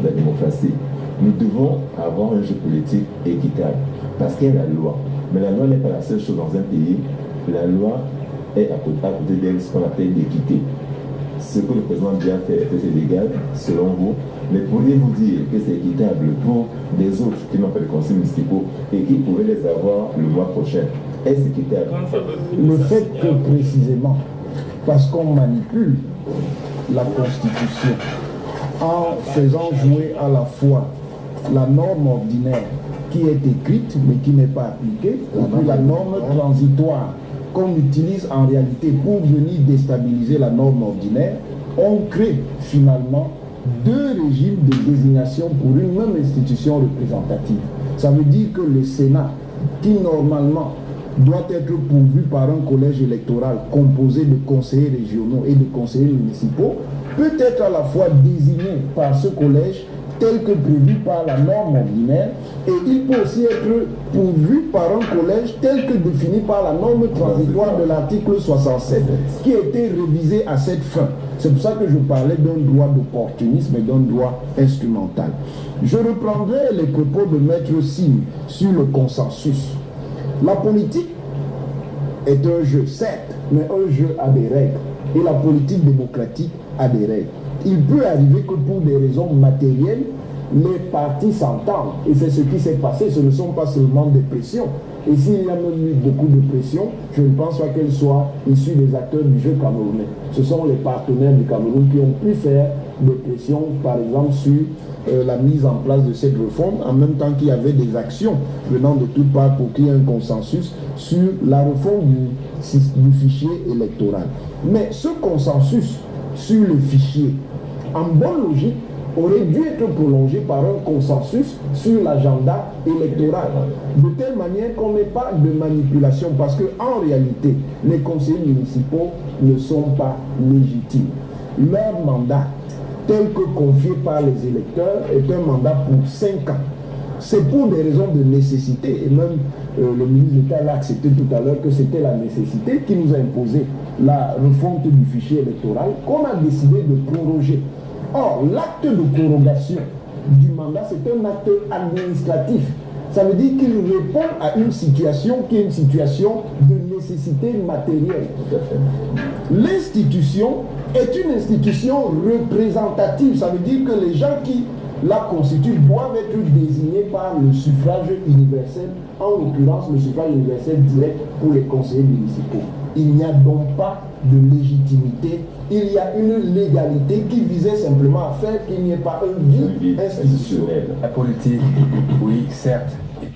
de la démocratie. Nous devons avoir un jeu politique équitable, parce qu'il y a la loi. Mais la loi n'est pas la seule chose dans un pays. La loi est à côté d'elle ce qu'on appelle l'équité. Ce que le président vient faire est légal, selon vous, mais pourriez-vous dire que c'est équitable pour des autres qui n'ont pas de conseils municipaux et qui pourraient les avoir le mois prochain? Est-ce équitable? Le fait que précisément, parce qu'on manipule la Constitution en faisant jouer à la fois la norme ordinaire qui est écrite mais qui n'est pas appliquée, et puis la norme transitoire qu'on utilise en réalité pour venir déstabiliser la norme ordinaire, on crée finalement deux régimes de désignation pour une même institution représentative. Ça veut dire que le Sénat, qui normalement doit être pourvu par un collège électoral composé de conseillers régionaux et de conseillers municipaux, peut être à la fois désigné par ce collège tel que prévu par la norme ordinaire, et il peut aussi être pourvu par un collège tel que défini par la norme transitoire de l'article 67 qui a été révisé à cette fin. C'est pour ça que je parlais d'un droit d'opportunisme et d'un droit instrumental. Je reprendrai les propos de Maître Sim sur le consensus. La politique est un jeu, certes, mais un jeu a des règles. Et la politique démocratique a des règles. Il peut arriver que pour des raisons matérielles, les partis s'entendent. Et c'est ce qui s'est passé. Ce ne sont pas seulement des pressions. Et s'il y a même eu beaucoup de pressions, je ne pense pas qu'elles soient issues des acteurs du jeu camerounais. Ce sont les partenaires du Cameroun qui ont pu faire des pressions, par exemple, sur la mise en place de cette réforme, en même temps qu'il y avait des actions venant de toutes parts pour qu'il y ait un consensus sur la réforme du fichier électoral. Mais ce consensus sur le fichier, en bonne logique, aurait dû être prolongé par un consensus sur l'agenda électoral, de telle manière qu'on n'ait pas de manipulation, parce qu'en réalité, les conseillers municipaux ne sont pas légitimes. Leur mandat, tel que confié par les électeurs, est un mandat pour 5 ans. C'est pour des raisons de nécessité, et même le ministre d'État l'a accepté tout à l'heure que c'était la nécessité qui nous a imposé la refonte du fichier électoral qu'on a décidé de proroger. Or, l'acte de prorogation du mandat, c'est un acte administratif. Ça veut dire qu'il répond à une situation qui est une situation de nécessité matérielle. L'institution est une institution représentative. Ça veut dire que les gens qui la constituent doivent être désignés par le suffrage universel, en l'occurrence le suffrage universel direct pour les conseillers municipaux. Il n'y a donc pas de légitimité, il y a une légalité qui visait simplement à faire qu'il n'y ait pas un vide institutionnel. La politique, oui, certes, est